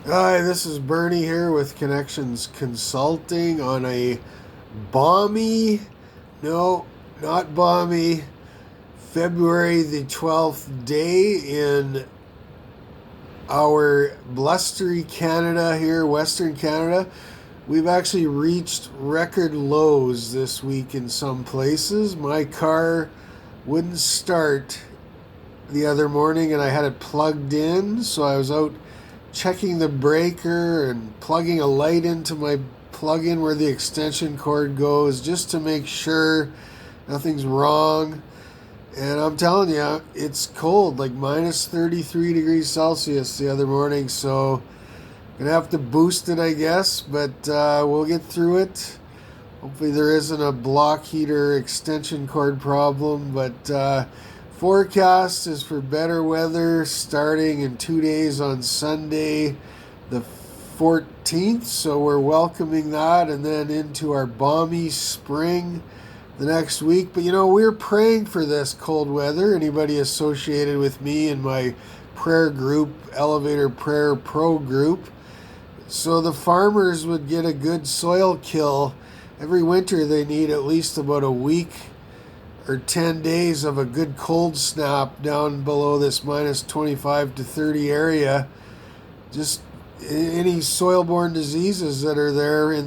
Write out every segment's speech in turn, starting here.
Hi, this is Bernie here with Connections Consulting on a balmy, no, not balmy, February the 12th day in our blustery Canada here, Western Canada. We've actually reached record lows this week in some places. My car wouldn't start the other morning and I had it plugged in, so I was out checking the breaker and plugging a light into my plug-in where the extension cord goes just to make sure nothing's wrong. And I'm telling you, it's cold, like minus 33 degrees Celsius the other morning, so gonna have to boost it, I guess, but we'll get through it. Hopefully there isn't a block heater extension cord problem, but forecast is for better weather starting in 2 days on Sunday, the 14th. So we're welcoming that and then into our balmy spring the next week. But we're praying for this cold weather. Anybody associated with me in my prayer group, Elevator Prayer Pro group, so the farmers would get a good soil kill. Every winter they need at least about a week or 10 days of a good cold snap down below this minus 25 to 30 area. Just any soil-borne diseases that are there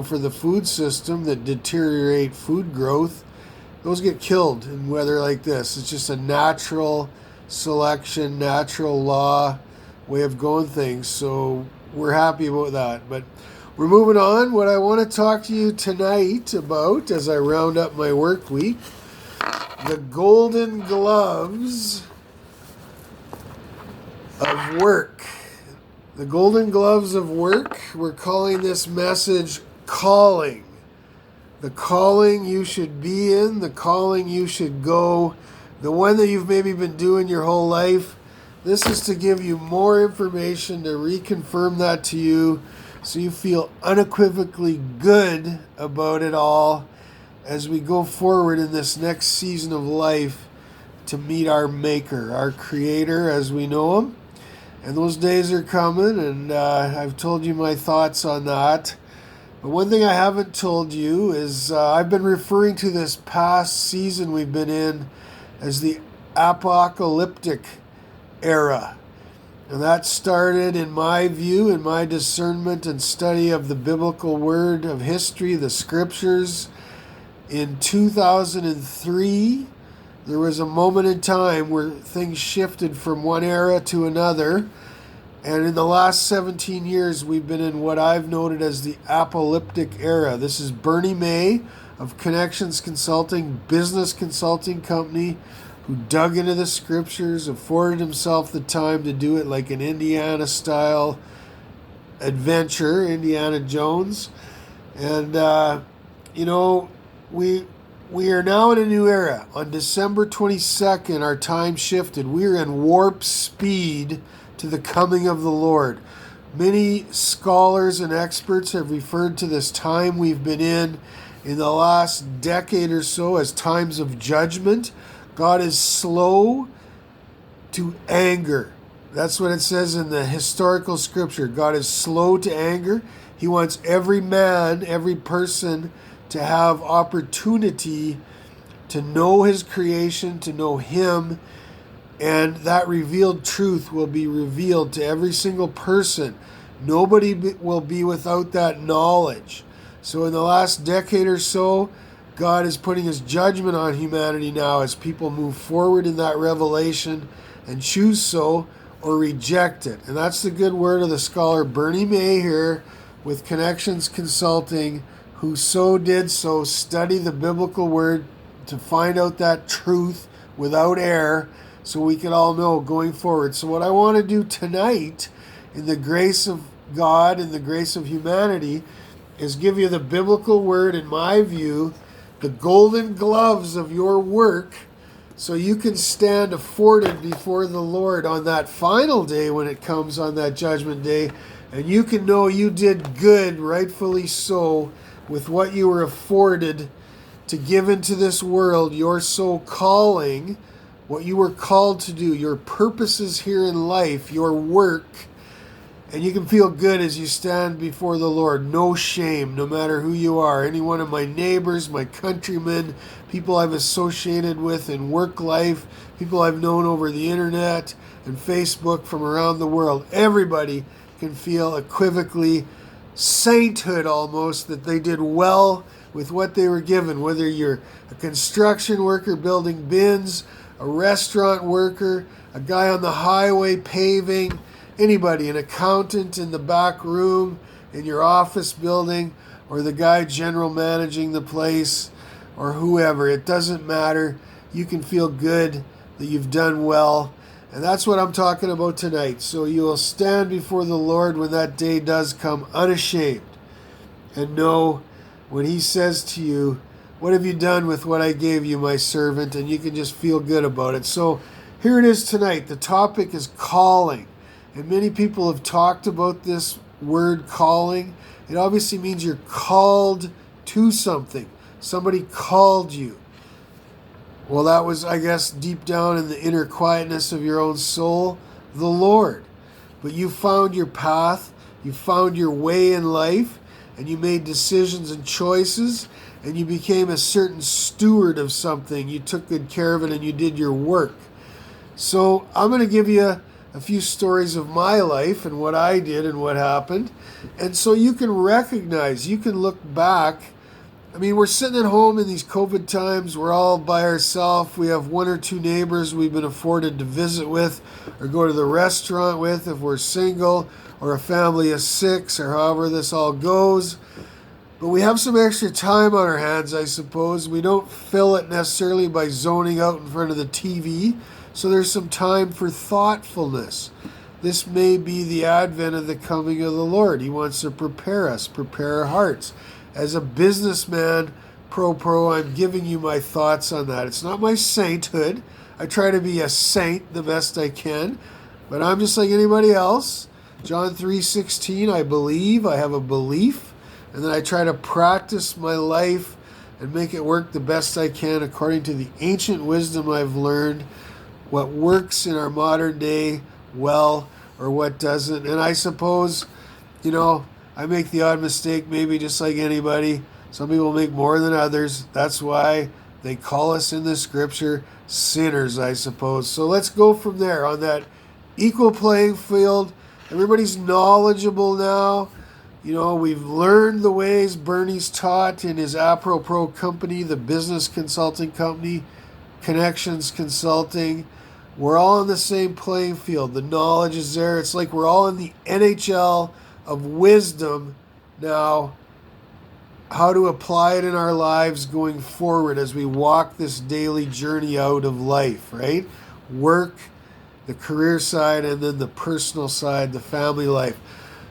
for the food system that deteriorate food growth, those get killed in weather like this. It's just a natural selection, natural law way of going things. So we're happy about that. But we're moving on. What I want to talk to you tonight about as I round up my work week, the golden gloves of work. The golden gloves of work. We're calling this message calling. The calling you should be in, the calling you should go, the one that you've maybe been doing your whole life. This is to give you more information, to reconfirm that to you so you feel unequivocally good about it all as we go forward in this next season of life to meet our Maker, our Creator as we know Him. And those days are coming, and I've told you my thoughts on that. But one thing I haven't told you is I've been referring to this past season we've been in as the apocalyptic era. And that started, in my view, in my discernment and study of the biblical word of history, the scriptures, in 2003. There was a moment in time where things shifted from one era to another. And in the last 17 years, we've been in what I've noted as the apocalyptic era. This is Bernie May of Connections Consulting, business consulting company, who dug into the scriptures, afforded himself the time to do it like an Indiana-style adventure, Indiana Jones. And, we are now in a new era. On December 22nd, our time shifted. We are in warp speed to the coming of the Lord. Many scholars and experts have referred to this time we've been in the last decade or so as times of judgment. God is slow to anger. That's what it says in the historical scripture. God is slow to anger. He wants every man, every person to have opportunity to know his creation, to know him, and that revealed truth will be revealed to every single person. Nobody will be without that knowledge. So in the last decade or so, God is putting his judgment on humanity now as people move forward in that revelation and choose so or reject it. And that's the good word of the scholar Bernie May here with Connections Consulting, who so did so study the biblical word to find out that truth without error so we can all know going forward. So what I want to do tonight in the grace of God and the grace of humanity is give you the biblical word, in my view, the golden gloves of your work, so you can stand afforded before the Lord on that final day when it comes on that judgment day, and you can know you did good, rightfully so, with what you were afforded to give into this world, your soul calling, what you were called to do, your purposes here in life, your work. And you can feel good as you stand before the Lord. No shame, no matter who you are. Any one of my neighbors, my countrymen, people I've associated with in work life, people I've known over the internet and Facebook from around the world. Everybody can feel equivocally sainthood almost, that they did well with what they were given. Whether you're a construction worker building bins, a restaurant worker, a guy on the highway paving, anybody, an accountant in the back room in your office building, or the guy general managing the place, or whoever, it doesn't matter. You can feel good that you've done well. And that's what I'm talking about tonight. So you will stand before the Lord when that day does come, unashamed, and know when he says to you, what have you done with what I gave you, my servant? And you can just feel good about it. So here it is tonight. The topic is calling. And many people have talked about this word calling. It obviously means you're called to something. Somebody called you. Well, that was, I guess, deep down in the inner quietness of your own soul, the Lord. But you found your path, you found your way in life, and you made decisions and choices, and you became a certain steward of something. You took good care of it, and you did your work. So I'm going to give you a few stories of my life and what I did and what happened. And so you can recognize, you can look back. I mean, we're sitting at home in these COVID times. We're all by ourselves. We have one or two neighbors we've been afforded to visit with or go to the restaurant with if we're single, or a family of 6, or however this all goes. But we have some extra time on our hands, I suppose. We don't fill it necessarily by zoning out in front of the TV. So there's some time for thoughtfulness. This may be the advent of the coming of the Lord. He wants to prepare us, prepare our hearts. As a businessman, pro, I'm giving you my thoughts on that. It's not my sainthood. I try to be a saint the best I can, but I'm just like anybody else. John 3:16, I believe, I have a belief, and then I try to practice my life and make it work the best I can according to the ancient wisdom I've learned, what works in our modern day well or what doesn't. And I suppose, I make the odd mistake, maybe just like anybody. Some people make more than others. That's why they call us in the scripture sinners, I suppose. So let's go from there on that equal playing field. Everybody's knowledgeable now. We've learned the ways Bernie's taught in his apropos company, the business consulting company, Connections Consulting. We're all on the same playing field. The knowledge is there. It's like we're all in the NHL of wisdom now, how to apply it in our lives going forward as we walk this daily journey out of life, right? Work, the career side, and then the personal side, the family life.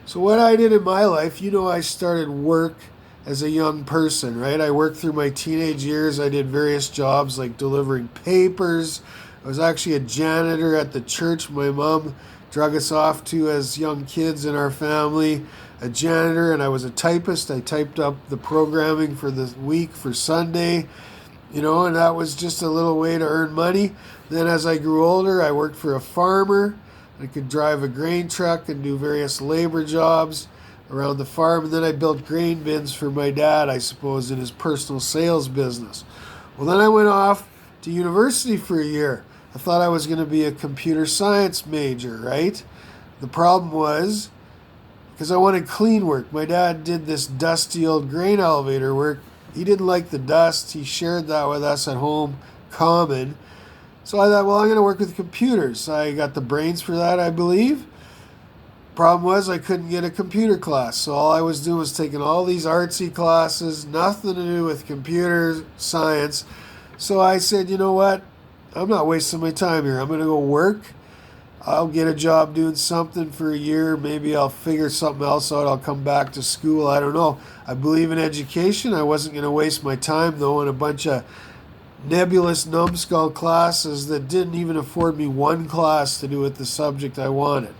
So what I did in my life, I started work as a young person, right? I worked through my teenage years. I did various jobs like delivering papers. I was actually a janitor at the church my mom drug us off to as young kids in our family, a janitor, and I was a typist. I typed up the programming for the week for Sunday, and that was just a little way to earn money. Then as I grew older, I worked for a farmer. I could drive a grain truck and do various labor jobs around the farm, and then I built grain bins for my dad, I suppose, in his personal sales business. Well, then I went off to university for a year. I thought I was going to be a computer science major, right? The problem was, because I wanted clean work. My dad did this dusty old grain elevator work. He didn't like the dust. He shared that with us at home, common. So I thought, well, I'm going to work with computers. I got the brains for that, I believe. Problem was, I couldn't get a computer class. So all I was doing was taking all these artsy classes, nothing to do with computer science. So I said, you know what? I'm not wasting my time here. I'm going to go work. I'll get a job doing something for a year. Maybe I'll figure something else out. I'll come back to school. I don't know. I believe in education. I wasn't going to waste my time, though, in a bunch of nebulous numbskull classes that didn't even afford me one class to do with the subject I wanted.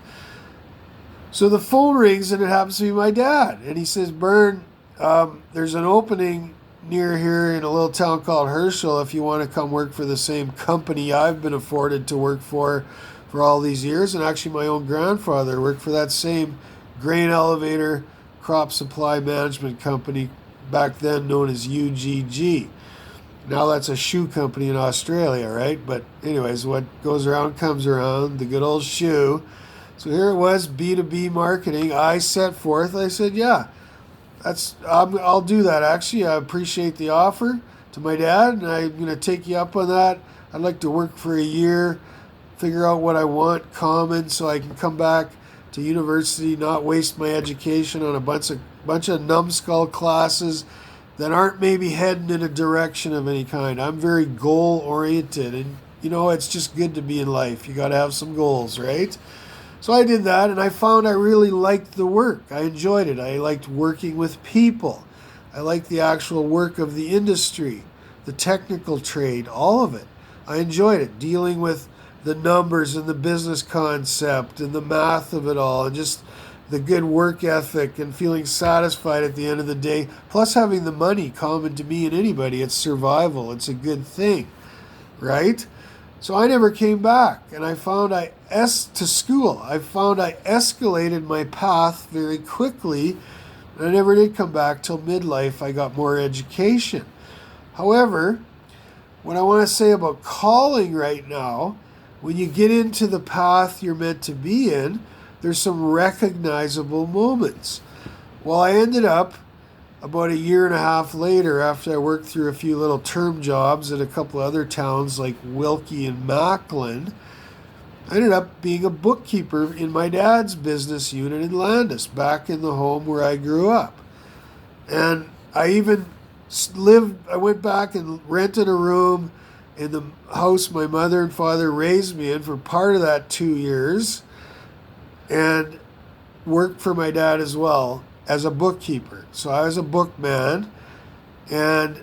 So the phone rings, and it happens to be my dad. And he says, Bern, there's an opening near here in a little town called Herschel if you want to come work for the same company I've been afforded to work for for all these years. And actually, my own grandfather worked for that same grain elevator crop supply management company back then known as UGG. Now that's a shoe company in Australia, right? But anyways, what goes around comes around, the good old shoe. So here it was, B2B marketing. I set forth, I said, yeah, I'll do that. Actually, I appreciate the offer to my dad, and I'm going to take you up on that. I'd like to work for a year, figure out what I want common so I can come back to university, not waste my education on a bunch of numbskull classes that aren't maybe heading in a direction of any kind. I'm very goal oriented, and it's just good to be in life. You got to have some goals, right? So I did that, and I found I really liked the work. I enjoyed it. I liked working with people. I liked the actual work of the industry, the technical trade, all of it. I enjoyed it, dealing with the numbers and the business concept and the math of it all, and just the good work ethic and feeling satisfied at the end of the day, plus having the money common to me and anybody. It's survival. It's a good thing, right? So I never came back, and I found I escalated my path very quickly, and I never did come back till midlife. I got more education. However, what I want to say about calling right now, when you get into the path you're meant to be in, there's some recognizable moments. Well, I ended up about a year and a half later, after I worked through a few little term jobs at a couple other towns like Wilkie and Macklin, I ended up being a bookkeeper in my dad's business unit in Landis, back in the home where I grew up. And I went back and rented a room in the house my mother and father raised me in for part of that 2 years, and worked for my dad as well as a bookkeeper. So I was a bookman, and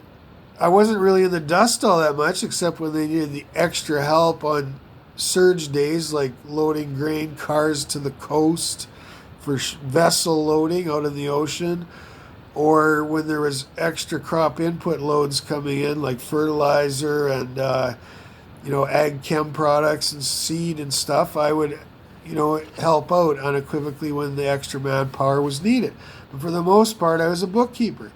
I wasn't really in the dust all that much, except when they needed the extra help on surge days, like loading grain cars to the coast for vessel loading out in the ocean, or when there was extra crop input loads coming in, like fertilizer and ag chem products and seed and stuff. I would help out unequivocally when the extra manpower was needed. But for the most part, I was a bookkeeper.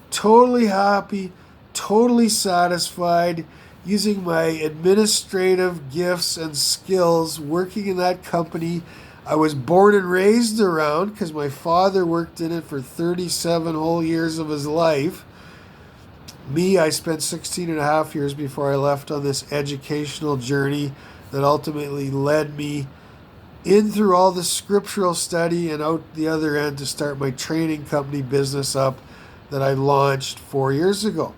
Totally happy, totally satisfied, using my administrative gifts and skills, working in that company I was born and raised around, because my father worked in it for 37 whole years of his life. Me, I spent 16 and a half years before I left on this educational journey that ultimately led me in through all the scriptural study and out the other end to start my training company business up that I launched 4 years ago.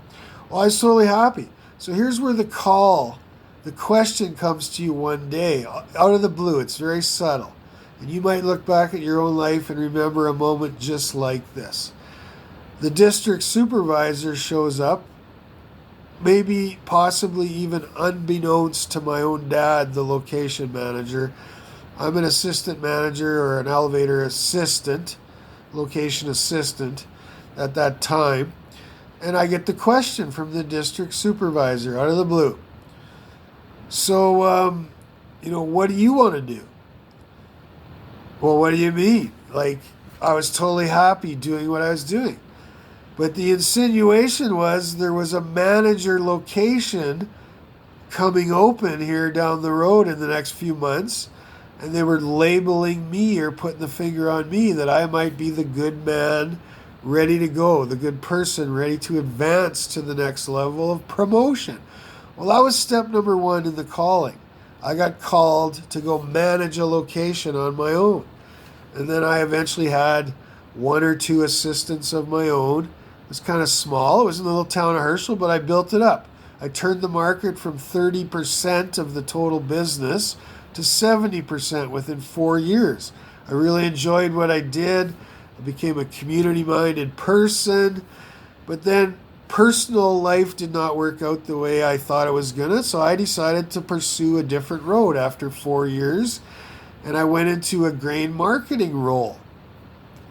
Well, I was totally happy. So here's where the question comes to you one day, out of the blue. It's very subtle. And you might look back at your own life and remember a moment just like this. The district supervisor shows up, maybe possibly even unbeknownst to my own dad, the location manager. I'm an assistant manager, or an elevator assistant, location assistant at that time. And I get the question from the district supervisor out of the blue. So, what do you want to do? Well, what do you mean? Like, I was totally happy doing what I was doing. But the insinuation was there was a manager location coming open here down the road in the next few months, and they were labeling me or putting the finger on me that I might be the good man ready to go, the good person ready to advance to the next level of promotion. Well, that was step number one in the calling. I got called to go manage a location on my own. And then I eventually had one or two assistants of my own. It was kind of small. It was in the little town of Herschel, but I built it up. I turned the market from 30% of the total business to 70% within 4 years. I really enjoyed what I did. I became a community-minded person. But then personal life did not work out the way I thought it was gonna, so I decided to pursue a different road after 4 years, and I went into a grain marketing role.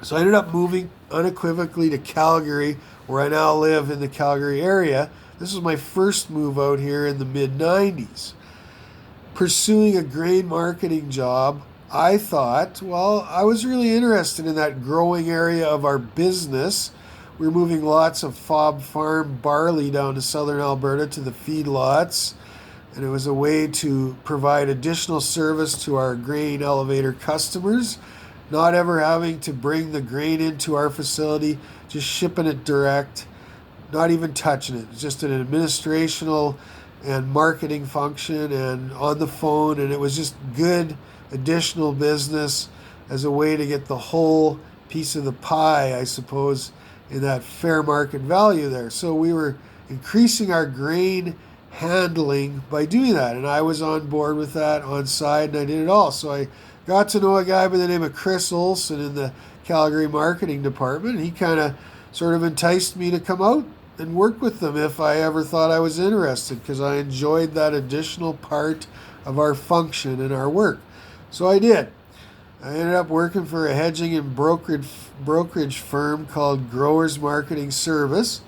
So I ended up moving unequivocally to Calgary, where I now live in the Calgary area. This was my first move out here in the mid-90s. pursuing a grain marketing job, I thought, well, I was really interested in that growing area of our business. We were moving lots of FOB farm barley down to southern Alberta to the feedlots, and it was a way to provide additional service to our grain elevator customers, not ever having to bring the grain into our facility, just shipping it direct, not even touching it. It's just an administrational and marketing function and on the phone, and it was just good additional business as a way to get the whole piece of the pie, I suppose, in that fair market value there. So we were increasing our grain handling by doing that, and I was on board with that on side, and I did it all. So I got to know a guy by the name of Chris Olson in the Calgary marketing department. He kind of sort of enticed me to come out and work with them if I ever thought I was interested, because I enjoyed that additional part of our function and our work. So I did. I ended up working for a hedging and brokerage firm called Growers Marketing Service.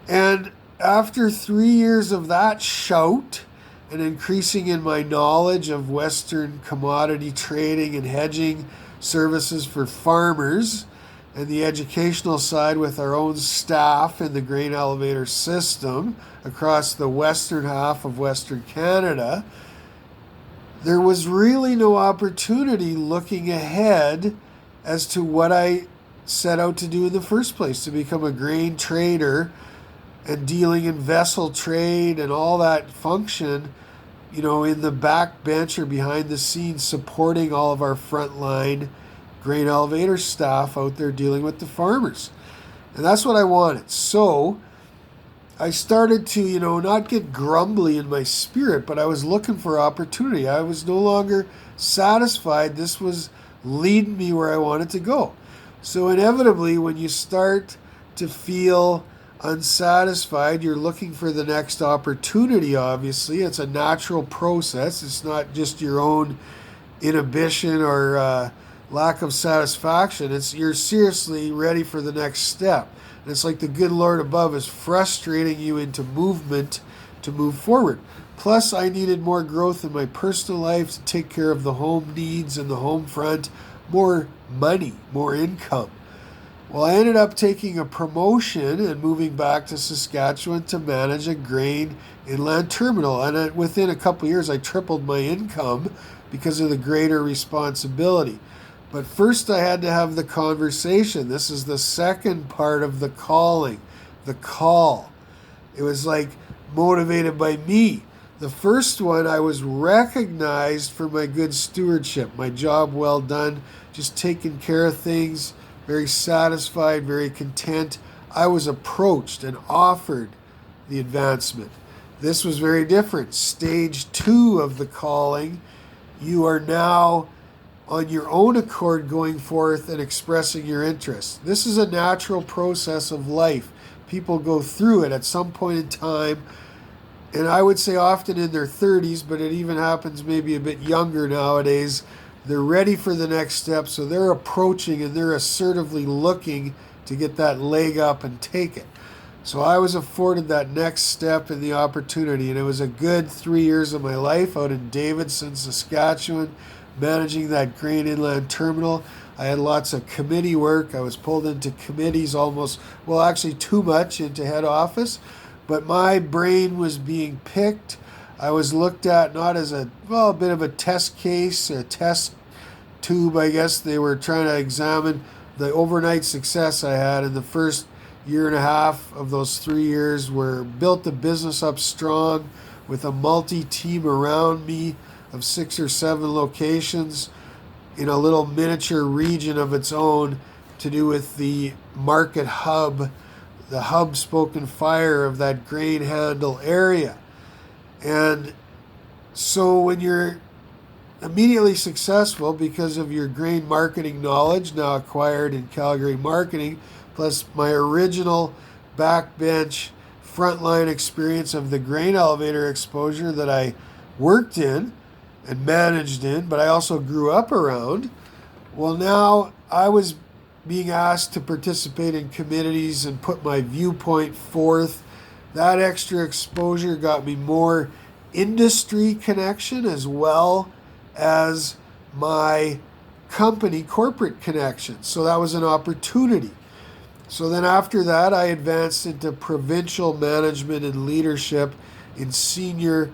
And after 3 years of that shout and increasing in my knowledge of Western commodity trading and hedging services for farmers, and the educational side with our own staff in the grain elevator system across the western half of Western Canada, there was really no opportunity looking ahead as to what I set out to do in the first place, to become a grain trader and dealing in vessel trade and all that function, in the back bench or behind the scenes, supporting all of our frontline grain elevator staff out there dealing with the farmers. And that's what I wanted. So I started to, not get grumbly in my spirit, but I was looking for opportunity. I was no longer satisfied. This was leading me where I wanted to go. So inevitably, when you start to feel unsatisfied, you're looking for the next opportunity, obviously. It's a natural process. It's not just your own inhibition or lack of satisfaction. You're seriously ready for the next step. And it's like the good Lord above is frustrating you into movement to move forward. Plus, I needed more growth in my personal life to take care of the home needs and the home front, more money, more income. Well, I ended up taking a promotion and moving back to Saskatchewan to manage a grain inland terminal. And within a couple of years, I tripled my income because of the greater responsibility. But first I had to have the conversation. This is the second part of the calling, the call. It was like motivated by me. The first one, I was recognized for my good stewardship, my job well done, just taking care of things, very satisfied, very content. I was approached and offered the advancement. This was very different. Stage 2 of the calling, you are now on your own accord going forth and expressing your interests. This is a natural process of life. People go through it at some point in time, and I would say often in their 30s, but it even happens maybe a bit younger nowadays. They're ready for the next step, so they're approaching and they're assertively looking to get that leg up and take it. So I was afforded that next step in the opportunity, and it was a good 3 years of my life out in Davidson, Saskatchewan, managing that grain inland terminal. I had lots of committee work. I was pulled into committees actually too much into head office, but my brain was being picked. I was looked at not as a bit of a test case, a test tube, I guess. They were trying to examine the overnight success I had in the first year and a half of those 3 years, where built the business up strong with a multi-team around me of 6 or 7 locations in a little miniature region of its own, to do with the market hub, the hub spoke and fire of that grain handle area. And so when you're immediately successful because of your grain marketing knowledge now acquired in Calgary marketing, plus my original backbench frontline experience of the grain elevator exposure that I worked in and managed in, but I also grew up around. Well, now I was being asked to participate in committees and put my viewpoint forth. That extra exposure got me more industry connection as well as my company corporate connection. So that was an opportunity. So then after that, I advanced into provincial management and leadership in senior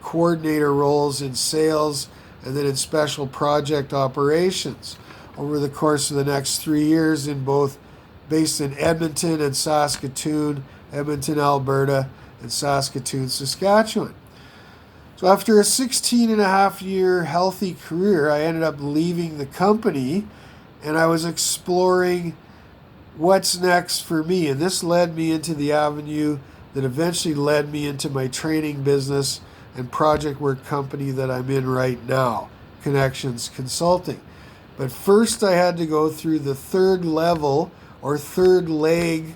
coordinator roles in sales and then in special project operations over the course of the next 3 years in both based in Edmonton and Saskatoon, Edmonton, Alberta, and Saskatoon, Saskatchewan. So after a 16 and a half year healthy career, I ended up leaving the company and I was exploring what's next for me. And this led me into the avenue that eventually led me into my training business and project work company that I'm in right now, Connections Consulting. But first, I had to go through the third level or third leg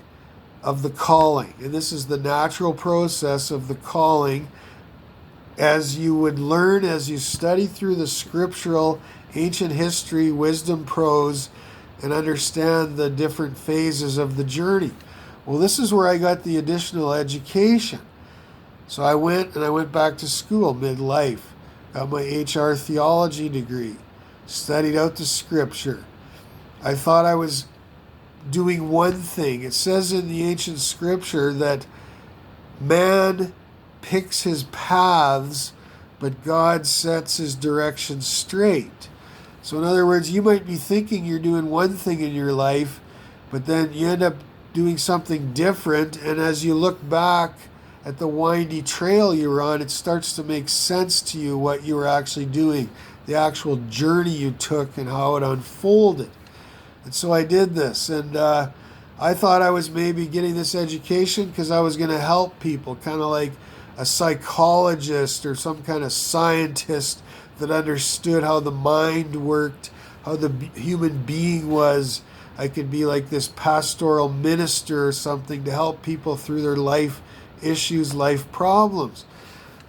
of the calling. And this is the natural process of the calling as you would learn as you study through the scriptural, ancient history, wisdom prose, and understand the different phases of the journey. Well, this is where I got the additional education. So I went back to school midlife, got my HR theology degree, studied out the scripture. I thought I was doing one thing. It says in the ancient scripture that man picks his paths, but God sets his direction straight. So in other words, you might be thinking you're doing one thing in your life, but then you end up doing something different. And as you look back at the windy trail you were on, it starts to make sense to you what you were actually doing, the actual journey you took and how it unfolded. And so I did this. And I thought I was maybe getting this education because I was going to help people, kind of like a psychologist or some kind of scientist that understood how the mind worked, how the human being was. I could be like this pastoral minister or something to help people through their life issues, life problems,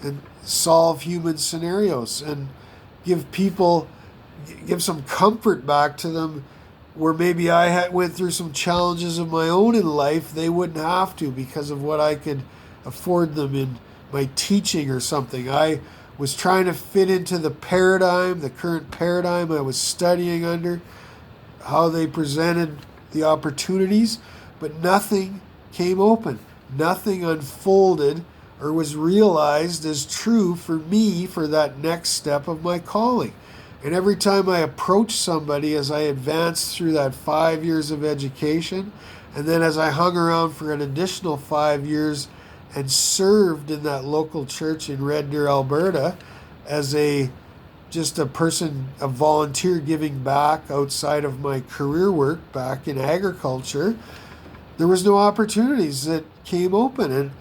and solve human scenarios and give some comfort back to them where maybe I went through some challenges of my own in life. They wouldn't have to because of what I could afford them in my teaching or something. I was trying to fit into the current paradigm I was studying under, how they presented the opportunities, but nothing came open. Nothing unfolded or was realized as true for me for that next step of my calling. And every time I approached somebody as I advanced through that 5 years of education, and then as I hung around for an additional 5 years and served in that local church in Red Deer, Alberta, as a volunteer giving back outside of my career work back in agriculture, there was no opportunities that came open.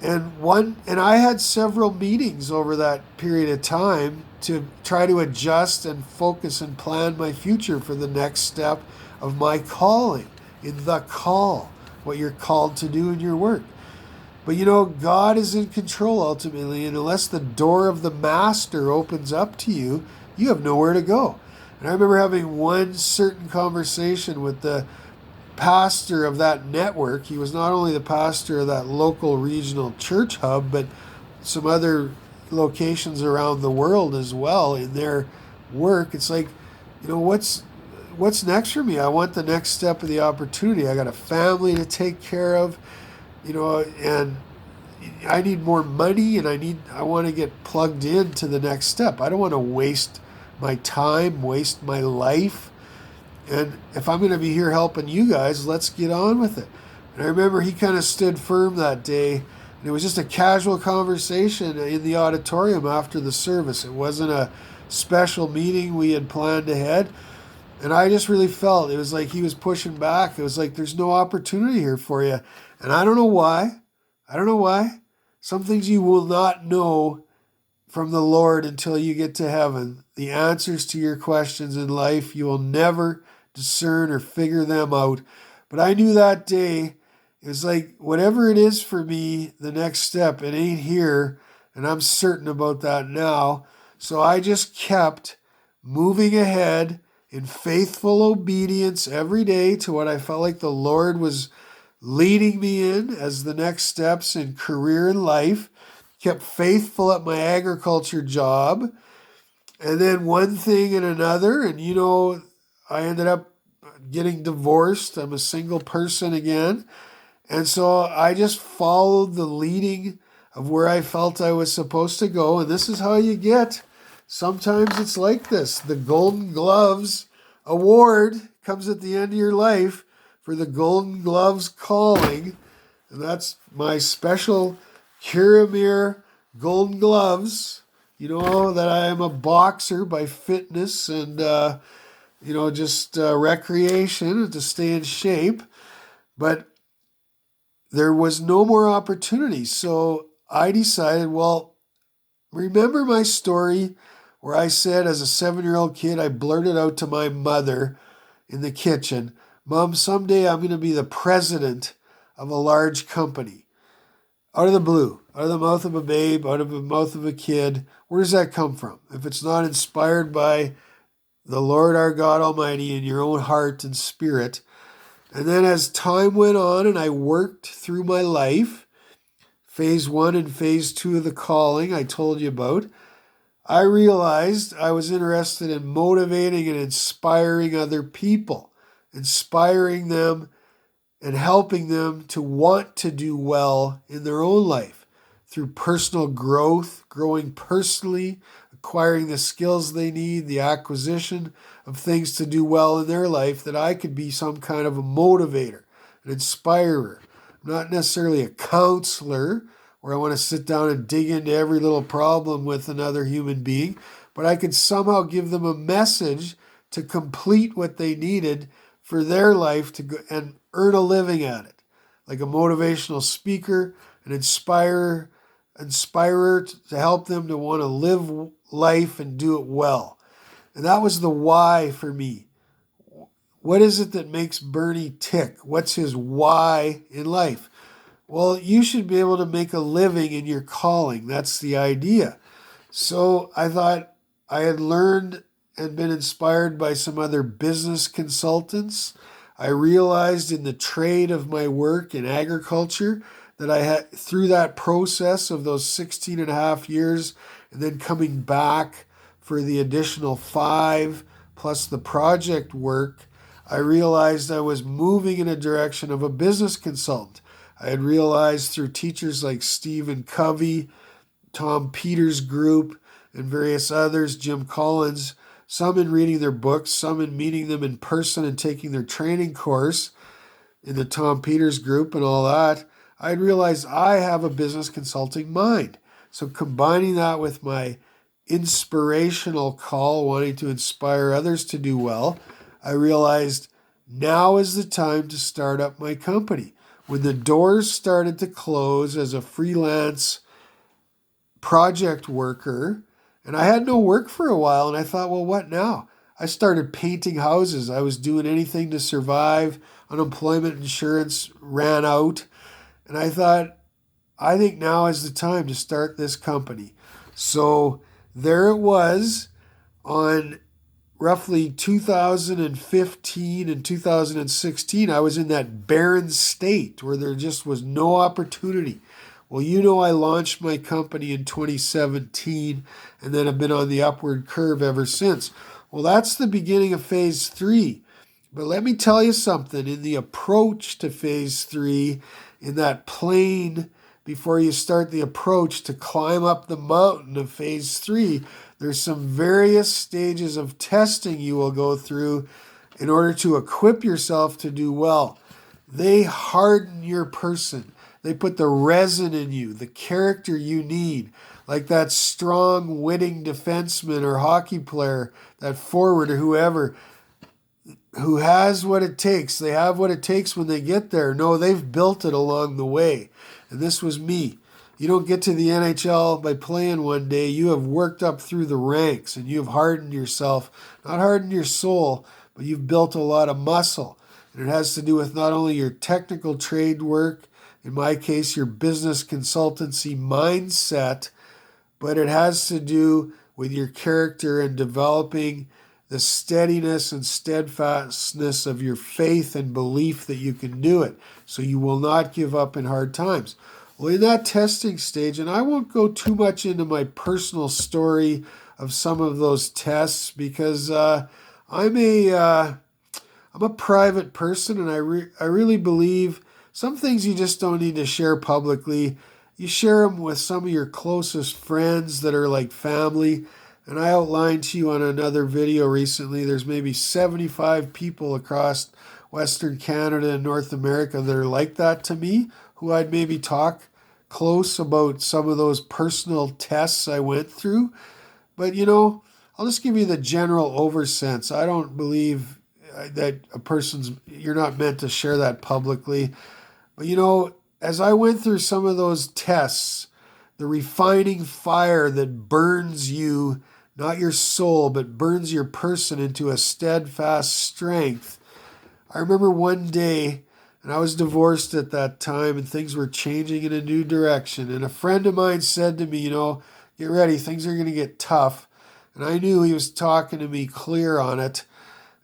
And I had several meetings over that period of time to try to adjust and focus and plan my future for the next step of my calling, in the call, what you're called to do in your work. But God is in control ultimately, and unless the door of the master opens up to you, you have nowhere to go. And I remember having one certain conversation with the pastor of that network. He was not only the pastor of that local regional church hub, but some other locations around the world as well in their work. It's like, what's next for me? I want the next step of the opportunity. I got a family to take care of, and I need more money, and I want to get plugged into the next step. I don't want to waste my time, waste my life. And if I'm going to be here helping you guys, let's get on with it. And I remember he kind of stood firm that day. And it was just a casual conversation in the auditorium after the service. It wasn't a special meeting we had planned ahead. And I just really felt it was like he was pushing back. It was like, there's no opportunity here for you. And I don't know why. Some things you will not know from the Lord until you get to heaven. The answers to your questions in life, you will never discern or figure them out. But I knew that day, it was like, whatever it is for me, the next step, it ain't here. And I'm certain about that now. So I just kept moving ahead in faithful obedience every day to what I felt like the Lord was leading me in as the next steps in career and life. kept faithful at my agriculture job. And then one thing and another, and I ended up getting divorced. I'm a single person again. And so I just followed the leading of where I felt I was supposed to go. And this is how you get. Sometimes it's like this. The Golden Gloves Award comes at the end of your life for the Golden Gloves calling. And that's my special Kiramir Golden Gloves. That I am a boxer by fitness and, just recreation to stay in shape. But there was no more opportunity. So I decided, well, remember my story where I said as a 7-year-old kid, I blurted out to my mother in the kitchen, Mom, someday I'm going to be the president of a large company. Out of the blue, out of the mouth of a babe, out of the mouth of a kid. Where does that come from? If it's not inspired by the Lord our God Almighty in your own heart and spirit. And then as time went on and I worked through my life, phase 1 and phase 2 of the calling I told you about, I realized I was interested in motivating and inspiring other people, inspiring them and helping them to want to do well in their own life through personal growth, growing personally, acquiring the skills they need, the acquisition of things to do well in their life, that I could be some kind of a motivator, an inspirer. I'm not necessarily a counselor where I want to sit down and dig into every little problem with another human being, but I could somehow give them a message to complete what they needed for their life to go and earn a living at it. Like a motivational speaker, an inspirer to help them to want to live life and do it well. And that was the why for me. What is it that makes Bernie tick? What's his why in life? Well, you should be able to make a living in your calling. That's the idea. So I thought I had learned and been inspired by some other business consultants. I realized in the trade of my work in agriculture that I had, through that process of those 16 and a half years, and then coming back for the additional 5 plus the project work, I realized I was moving in a direction of a business consultant. I had realized through teachers like Stephen Covey, Tom Peters' group, and various others, Jim Collins, some in reading their books, some in meeting them in person and taking their training course in the Tom Peters group and all that, I realized I have a business consulting mind. So combining that with my inspirational call, wanting to inspire others to do well, I realized now is the time to start up my company. When the doors started to close as a freelance project worker, and I had no work for a while, and I thought, well, what now? I started painting houses. I was doing anything to survive. Unemployment insurance ran out. And I thought, I think now is the time to start this company. So there it was on roughly 2015 and 2016. I was in that barren state where there just was no opportunity. Well, I launched my company in 2017 and then have been on the upward curve ever since. Well, that's the beginning of phase 3. But let me tell you something. In the approach to phase 3, in that plane before you start the approach to climb up the mountain of phase 3, there's some various stages of testing you will go through in order to equip yourself to do well. They harden your person. They put the resin in you, the character you need, like that strong, winning defenseman or hockey player, that forward or whoever, who has what it takes. They have what it takes when they get there. No, they've built it along the way. And this was me. You don't get to the NHL by playing one day. You have worked up through the ranks and you have hardened yourself. Not hardened your soul, but you've built a lot of muscle. And it has to do with not only your technical trade work, in my case, your business consultancy mindset, but it has to do with your character and developing the steadiness and steadfastness of your faith and belief that you can do it. So you will not give up in hard times. Well, in that testing stage, and I won't go too much into my personal story of some of those tests because I'm a I'm a private person, and I really believe some things you just don't need to share publicly. You share them with some of your closest friends that are like family. And I outlined to you on another video recently, there's maybe 75 people across Western Canada and North America that are like that to me, who I'd maybe talk close about some of those personal tests I went through. But I'll just give you the general oversense. I don't believe that you're not meant to share that publicly. But as I went through some of those tests, the refining fire that burns you, not your soul, but burns your person into a steadfast strength. I remember one day, and I was divorced at that time, and things were changing in a new direction. And a friend of mine said to me, get ready, things are going to get tough. And I knew he was talking to me clear on it.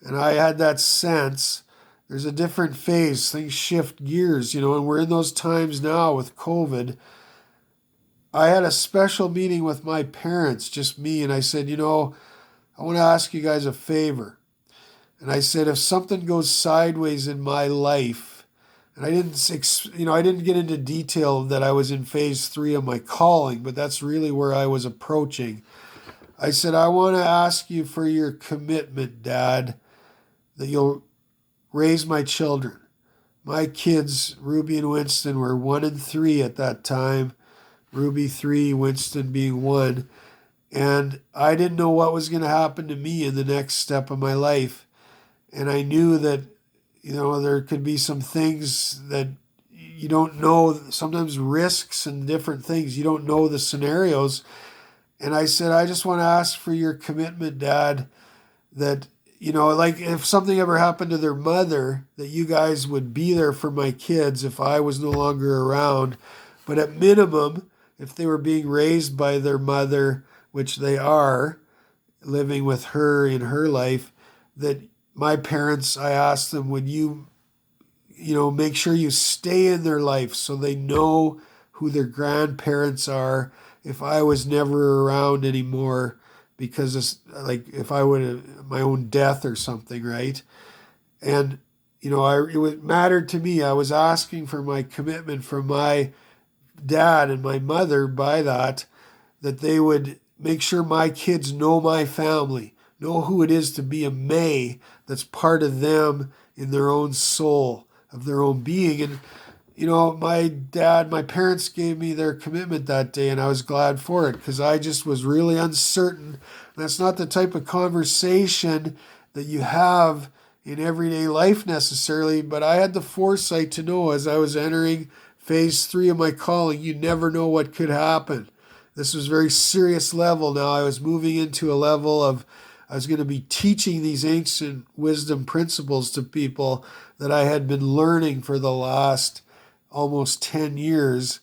And I had that sense. There's a different phase. Things shift gears, and we're in those times now with COVID. I had a special meeting with my parents, just me, and I said, I want to ask you guys a favor. And I said, if something goes sideways in my life, and I didn't get into detail that I was in phase 3 of my calling, but that's really where I was approaching. I said, I want to ask you for your commitment, Dad, that you'll raise my children. My kids, Ruby and Winston, were 1 and 3 at that time. Ruby 3, Winston being 1. And I didn't know what was going to happen to me in the next step of my life. And I knew that, there could be some things that you don't know, sometimes risks and different things. You don't know the scenarios. And I said, I just want to ask for your commitment, Dad, that, like if something ever happened to their mother, that you guys would be there for my kids if I was no longer around. But at minimum, if they were being raised by their mother, which they are, living with her in her life, that my parents, I asked them, would you, make sure you stay in their life so they know who their grandparents are if I was never around anymore, because it's like if I would have my own death or something, right? And it mattered to me. I was asking for my commitment from my dad and my mother by that they would make sure my kids know my family, know who it is to be a May that's part of them in their own soul, of their own being. And my parents gave me their commitment that day, and I was glad for it because I just was really uncertain. That's not the type of conversation that you have in everyday life necessarily, but I had the foresight to know as I was entering phase 3 of my calling, you never know what could happen. This was a very serious level now. I was moving into a level of, I was going to be teaching these ancient wisdom principles to people that I had been learning for the last almost 10 years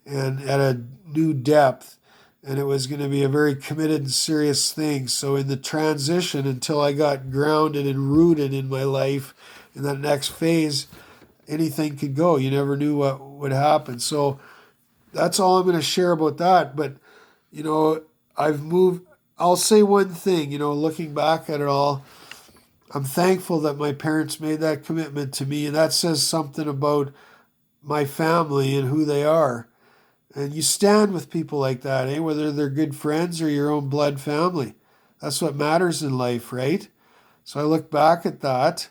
and at a new depth. And it was going to be a very committed and serious thing. So in the transition, until I got grounded and rooted in my life, in that next phase, anything could go. You never knew what would happen. So that's all I'm going to share about that. But, I've moved. I'll say one thing, looking back at it all, I'm thankful that my parents made that commitment to me. And that says something about my family and who they are. And you stand with people like that, whether they're good friends or your own blood family. That's what matters in life, right? So I look back at that.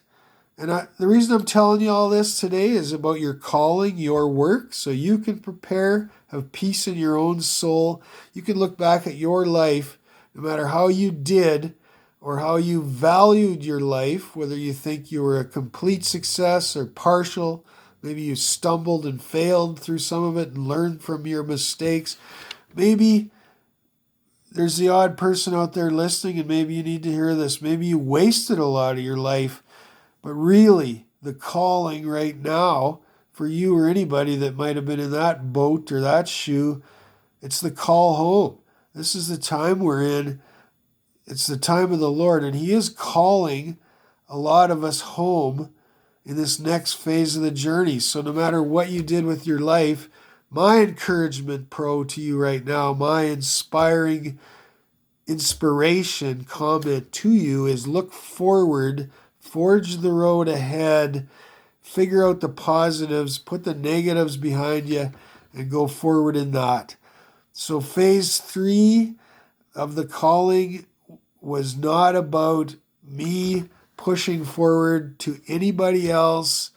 And the reason I'm telling you all this today is about your calling, your work, so you can prepare, have peace in your own soul. You can look back at your life, no matter how you did or how you valued your life, whether you think you were a complete success or partial. Maybe you stumbled and failed through some of it and learned from your mistakes. Maybe there's the odd person out there listening, and maybe you need to hear this. Maybe you wasted a lot of your life. But really, the calling right now for you or anybody that might have been in that boat or that shoe, it's the call home. This is the time we're in. It's the time of the Lord, and He is calling a lot of us home in this next phase of the journey. So no matter what you did with your life, My encouragement, pro, to you right now, my inspiration comment to you is look forward, forge the road ahead, figure out the positives, put the negatives behind you, and go forward in that. So, phase 3 of the calling was not about me pushing forward to anybody else,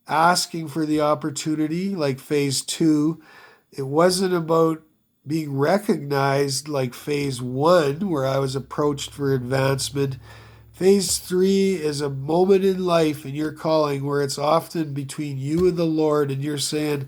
asking for the opportunity like phase 2. It wasn't about being recognized like phase 1, where I was approached for advancement. Phase 3 is a moment in life in your calling where it's often between you and the Lord, and you're saying,